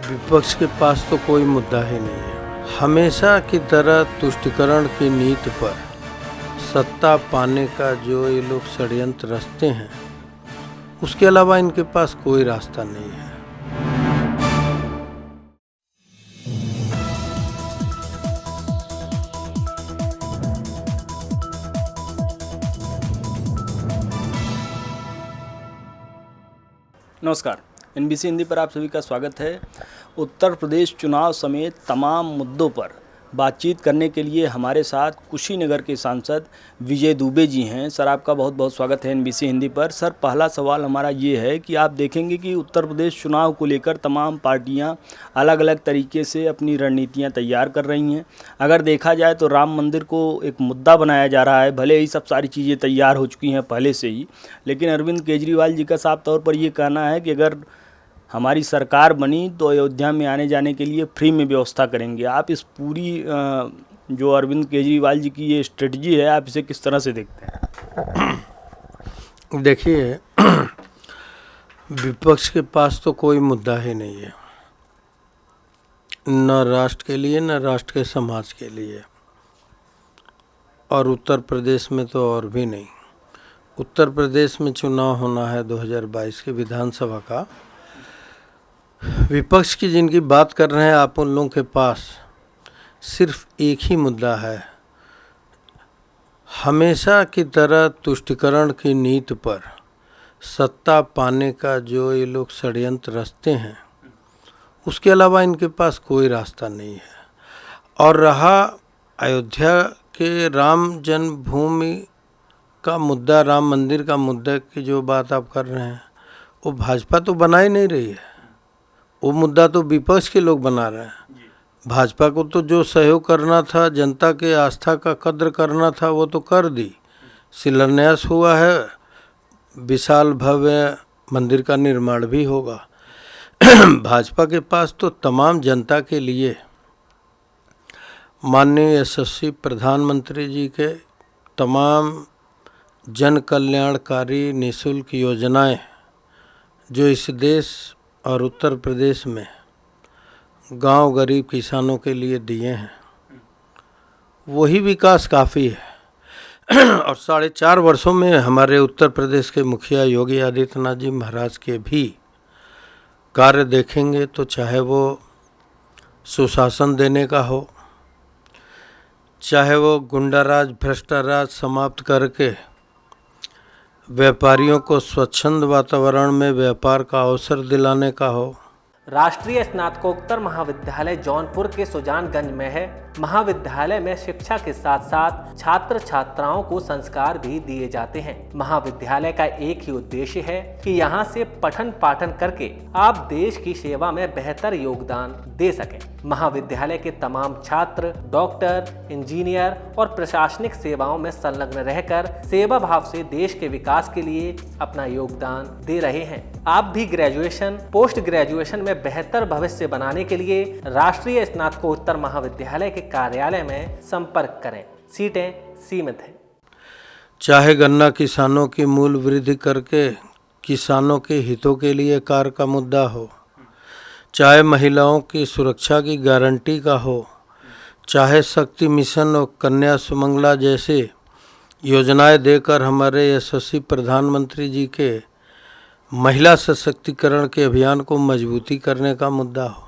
विपक्ष के पास तो कोई मुद्दा ही नहीं है। हमेशा की तरह तुष्टीकरण की नीति पर सत्ता पाने का जो ये लोग षड्यंत्र रचते हैं, उसके अलावा इनके पास कोई रास्ता नहीं है। नमस्कार, एनबीसी हिंदी पर आप सभी का स्वागत है। उत्तर प्रदेश चुनाव समेत तमाम मुद्दों पर बातचीत करने के लिए हमारे साथ कुशीनगर के सांसद विजय दुबे जी हैं। सर, आपका बहुत बहुत स्वागत है एनबीसी हिंदी पर। सर, पहला सवाल हमारा ये है कि आप देखेंगे कि उत्तर प्रदेश चुनाव को लेकर तमाम पार्टियां अलग अलग तरीके से अपनी रणनीतियां तैयार कर रही हैं। अगर देखा जाए तो राम मंदिर को एक मुद्दा बनाया जा रहा है। भले ही सब सारी चीज़ें तैयार हो चुकी हैं पहले से ही, लेकिन अरविंद केजरीवाल जी का साफ तौर पर ये कहना है कि अगर हमारी सरकार बनी तो अयोध्या में आने जाने के लिए फ्री में व्यवस्था करेंगे। आप इस पूरी जो अरविंद केजरीवाल जी की ये स्ट्रेटजी है, आप इसे किस तरह से देखते हैं? देखिए, विपक्ष के पास तो कोई मुद्दा ही नहीं है, न राष्ट्र के लिए न राष्ट्र के समाज के लिए, और उत्तर प्रदेश में तो और भी नहीं। उत्तर प्रदेश में चुनाव होना है 2022 के विधानसभा का। विपक्ष की जिनकी बात कर रहे हैं आप, उन लोगों के पास सिर्फ एक ही मुद्दा है। हमेशा की तरह तुष्टीकरण की नीति पर सत्ता पाने का जो ये लोग षड्यंत्र रचते हैं, उसके अलावा इनके पास कोई रास्ता नहीं है। और रहा अयोध्या के राम जन्मभूमि का मुद्दा, राम मंदिर का मुद्दा की जो बात आप कर रहे हैं, वो भाजपा तो बना ही नहीं रही है। वो मुद्दा तो विपक्ष के लोग बना रहे हैं। भाजपा को तो जो सहयोग करना था, जनता के आस्था का कद्र करना था, वो तो कर दी। शिलान्यास हुआ है, विशाल भव्य मंदिर का निर्माण भी होगा। भाजपा के पास तो तमाम जनता के लिए माननीय यशस्वी प्रधानमंत्री जी के तमाम जन कल्याणकारी निःशुल्क योजनाएं जो इस देश और उत्तर प्रदेश में गांव गरीब किसानों के लिए दिए हैं, वही विकास काफ़ी है। और 4.5 वर्षों में हमारे उत्तर प्रदेश के मुखिया योगी आदित्यनाथ जी महाराज के भी कार्य देखेंगे तो चाहे वो सुशासन देने का हो, चाहे वो गुंडाराज भ्रष्टाराज समाप्त करके व्यापारियों को स्वच्छंद वातावरण में व्यापार का अवसर दिलाने का हो। राष्ट्रीय स्नातकोत्तर महाविद्यालय जौनपुर के सुजानगंज में है। महाविद्यालय में शिक्षा के साथ साथ छात्र छात्राओं को संस्कार भी दिए जाते हैं। महाविद्यालय का एक ही उद्देश्य है कि यहाँ से पठन पाठन करके आप देश की सेवा में बेहतर योगदान दे सकें। महाविद्यालय के तमाम छात्र डॉक्टर, इंजीनियर और प्रशासनिक सेवाओं में संलग्न रहकर सेवा भाव से देश के विकास के लिए अपना योगदान दे रहे हैं। आप भी ग्रेजुएशन, पोस्ट ग्रेजुएशन में बेहतर भविष्य बनाने के लिए राष्ट्रीय स्नातकोत्तर महाविद्यालय के कार्यालय में संपर्क करें। सीटें सीमित हैं। चाहे गन्ना किसानों की मूल वृद्धि करके किसानों के हितों के लिए कार्य का मुद्दा हो, चाहे महिलाओं की सुरक्षा की गारंटी का हो, चाहे शक्ति मिशन और कन्या सुमंगला जैसे योजनाएं देकर हमारे यशस्वी प्रधानमंत्री जी के महिला सशक्तिकरण के अभियान को मजबूती करने का मुद्दा हो,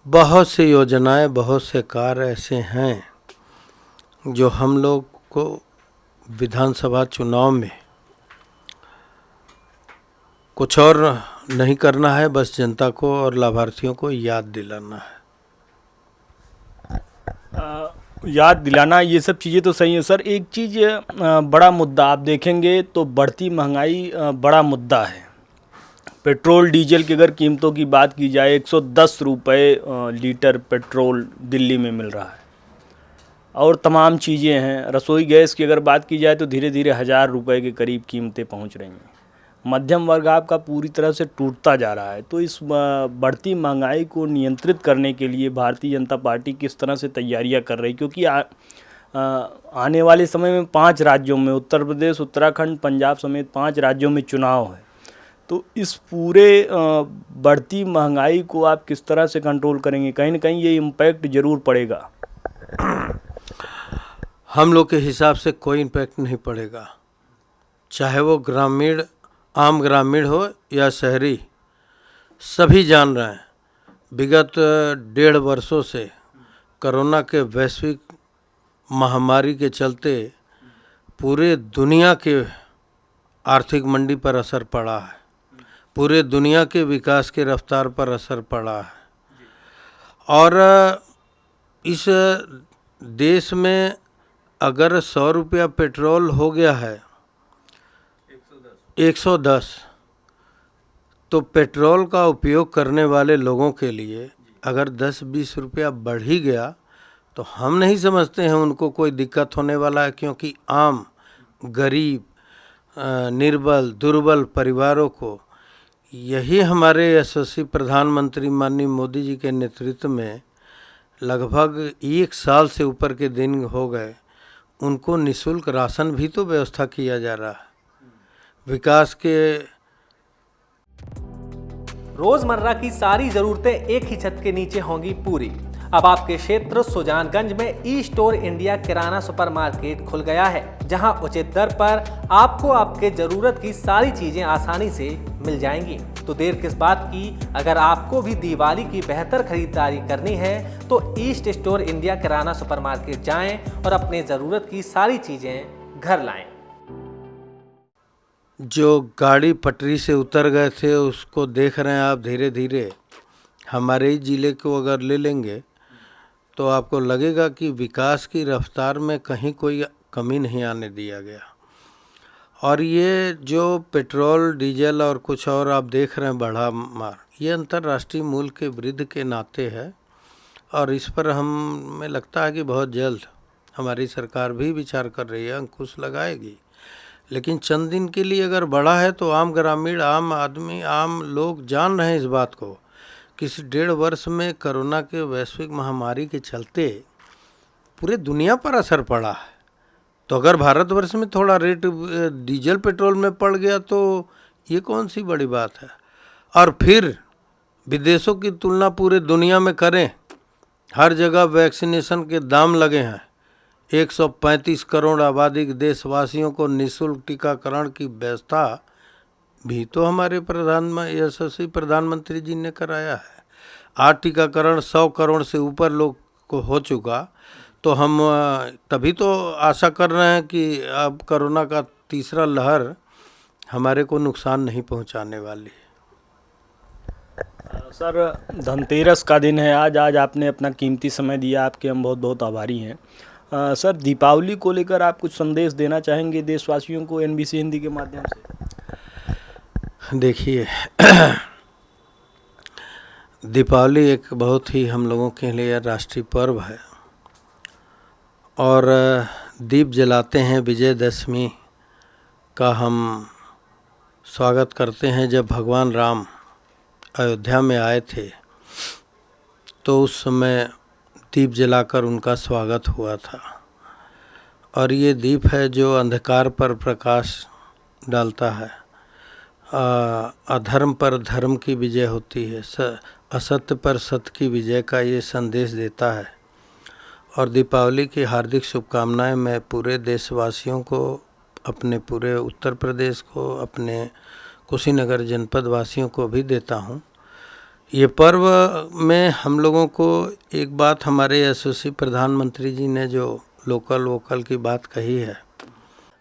बहुत सी योजनाएं, बहुत से कार्य ऐसे हैं जो हम लोग को विधानसभा चुनाव में कुछ और नहीं करना है, बस जनता को और लाभार्थियों को याद दिलाना है। याद दिलाना, ये सब चीज़ें तो सही है सर। एक चीज़ बड़ा मुद्दा आप देखेंगे तो बढ़ती महंगाई बड़ा मुद्दा है। पेट्रोल डीजल की अगर कीमतों की बात की जाए, 110 रुपये लीटर पेट्रोल दिल्ली में मिल रहा है, और तमाम चीज़ें हैं। रसोई गैस की अगर बात की जाए तो धीरे धीरे 1000 रुपये के करीब कीमतें पहुंच रही हैं। मध्यम वर्ग आपका पूरी तरह से टूटता जा रहा है। तो इस बढ़ती महंगाई को नियंत्रित करने के लिए भारतीय जनता पार्टी किस तरह से तैयारियां कर रही, क्योंकि आने वाले समय में 5 राज्यों में, उत्तर प्रदेश, उत्तराखंड, पंजाब समेत 5 राज्यों में चुनाव है। तो इस पूरे बढ़ती महंगाई को आप किस तरह से कंट्रोल करेंगे? कहीं ना कहीं ये इम्पैक्ट ज़रूर पड़ेगा। हम लोग के हिसाब से कोई इम्पैक्ट नहीं पड़ेगा, चाहे वो ग्रामीण, आम ग्रामीण हो या शहरी। सभी जान रहे हैं विगत 1.5 वर्षों से कोरोना के वैश्विक महामारी के चलते पूरे दुनिया के आर्थिक मंदी पर असर पड़ा है, पूरे दुनिया के विकास के रफ्तार पर असर पड़ा है। और इस देश में अगर 100 रुपया पेट्रोल हो गया है 110, तो पेट्रोल का उपयोग करने वाले लोगों के लिए अगर 10-20 रुपया बढ़ ही गया तो हम नहीं समझते हैं उनको कोई दिक्कत होने वाला है, क्योंकि आम गरीब, निर्बल, दुर्बल परिवारों को यही हमारे यशस्वी प्रधानमंत्री माननीय मोदी जी के नेतृत्व में लगभग 1 साल से ऊपर के दिन हो गए, उनको निःशुल्क राशन भी तो व्यवस्था किया जा रहा है। विकास के रोजमर्रा की सारी जरूरतें एक ही छत के नीचे होंगी पूरी। अब आपके क्षेत्र सुजानगंज में ई स्टोर इंडिया किराना सुपरमार्केट खुल गया है, जहां उचित दर पर आपको आपके जरूरत की सारी चीजें आसानी से मिल जाएंगी। तो देर किस बात की, अगर आपको भी दिवाली की बेहतर खरीदारी करनी है तो ईस्ट स्टोर इंडिया किराना सुपरमार्केट जाएं और अपने जरूरत की सारी चीजें घर लाएं। जो गाड़ी पटरी से उतर गए थे उसको देख रहे हैं आप धीरे धीरे। हमारे ही ज़िले को अगर ले लेंगे तो आपको लगेगा कि विकास की रफ्तार में कहीं कोई कमी नहीं आने दिया गया। और ये जो पेट्रोल, डीजल और कुछ और आप देख रहे हैं बढ़ा मार, ये अंतर्राष्ट्रीय मूल्य के वृद्धि के नाते है, और इस पर हमें लगता है कि बहुत जल्द हमारी सरकार भी विचार कर रही है, अंकुश लगाएगी। लेकिन चंद दिन के लिए अगर बढ़ा है तो आम ग्रामीण, आम आदमी, आम लोग जान रहे हैं इस बात को कि इस 1.5 वर्ष में कोरोना के वैश्विक महामारी के चलते पूरे दुनिया पर असर पड़ा है। तो अगर भारतवर्ष में थोड़ा रेट डीजल पेट्रोल में पड़ गया तो ये कौन सी बड़ी बात है। और फिर विदेशों की तुलना पूरे दुनिया में करें, हर जगह वैक्सीनेशन के दाम लगे हैं। 135 करोड़ आबादी के देशवासियों को निःशुल्क टीकाकरण की व्यवस्था भी तो हमारे यशस्वी प्रधानमंत्री जी ने कराया है। आज टीकाकरण 100 करोड़ से ऊपर लोग को हो चुका, तो हम तभी तो आशा कर रहे हैं कि अब कोरोना का तीसरा लहर हमारे को नुकसान नहीं पहुंचाने वाली। सर, धनतेरस का दिन है आज आपने अपना कीमती समय दिया, आपके हम बहुत बहुत आभारी हैं। सर, दीपावली को लेकर आप कुछ संदेश देना चाहेंगे देशवासियों को NBC हिंदी के माध्यम से? देखिए, दीपावली एक बहुत ही हम लोगों के लिए राष्ट्रीय पर्व है, और दीप जलाते हैं। विजयदशमी का हम स्वागत करते हैं। जब भगवान राम अयोध्या में आए थे तो उस समय दीप जलाकर उनका स्वागत हुआ था। और ये दीप है जो अंधकार पर प्रकाश डालता है, अधर्म पर धर्म की विजय होती है, असत्य पर सत्य की विजय का ये संदेश देता है। और दीपावली की हार्दिक शुभकामनाएं मैं पूरे देशवासियों को, अपने पूरे उत्तर प्रदेश को, अपने कुशीनगर जनपद वासियों को भी देता हूं। ये पर्व में हम लोगों को एक बात हमारे यशस्वी प्रधानमंत्री जी ने जो लोकल वोकल की बात कही है।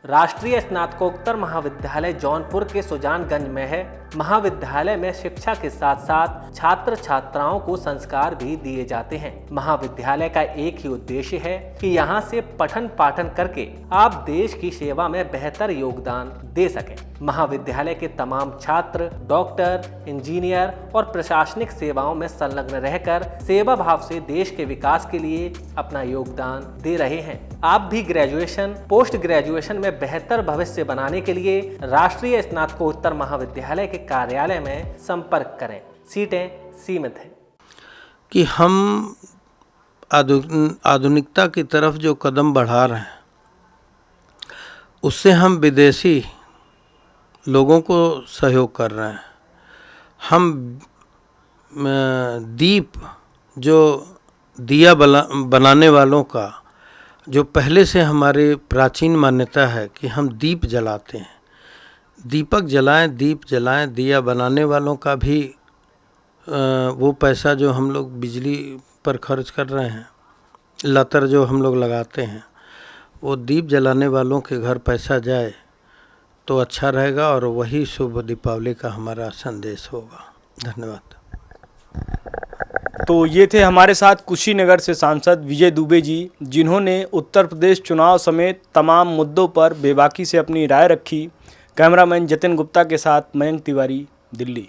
राष्ट्रीय स्नातकोत्तर महाविद्यालय जौनपुर के सुजानगंज में है। महाविद्यालय में शिक्षा के साथ साथ छात्र छात्राओं को संस्कार भी दिए जाते हैं। महाविद्यालय का एक ही उद्देश्य है कि यहाँ से पठन पाठन करके आप देश की सेवा में बेहतर योगदान दे सकें। महाविद्यालय के तमाम छात्र डॉक्टर, इंजीनियर और प्रशासनिक सेवाओं में संलग्न रहकर सेवा भाव से देश के विकास के लिए अपना योगदान दे रहे हैं। आप भी ग्रेजुएशन, पोस्ट ग्रेजुएशन में बेहतर भविष्य बनाने के लिए राष्ट्रीय स्नातकोत्तर महाविद्यालय के कार्यालय में संपर्क करें। सीटें सीमित हैं। कि हम आधुनिकता की तरफ जो कदम बढ़ा रहे हैं उससे हम विदेशी लोगों को सहयोग कर रहे हैं। हम दीप जो दिया बनाने वालों का जो पहले से हमारे प्राचीन मान्यता है कि हम दीप जलाते हैं, दीपक जलाएं, दीप जलाएं, दिया बनाने वालों का भी वो पैसा जो हम लोग बिजली पर खर्च कर रहे हैं, लतर जो हम लोग लगाते हैं, वो दीप जलाने वालों के घर पैसा जाए तो अच्छा रहेगा और वही शुभ दीपावली का हमारा संदेश होगा। धन्यवाद। तो ये थे हमारे साथ कुशीनगर से सांसद विजय दुबे जी, जिन्होंने उत्तर प्रदेश चुनाव समेत तमाम मुद्दों पर बेबाकी से अपनी राय रखी। कैमरामैन जतिन गुप्ता के साथ मयंक तिवारी, दिल्ली।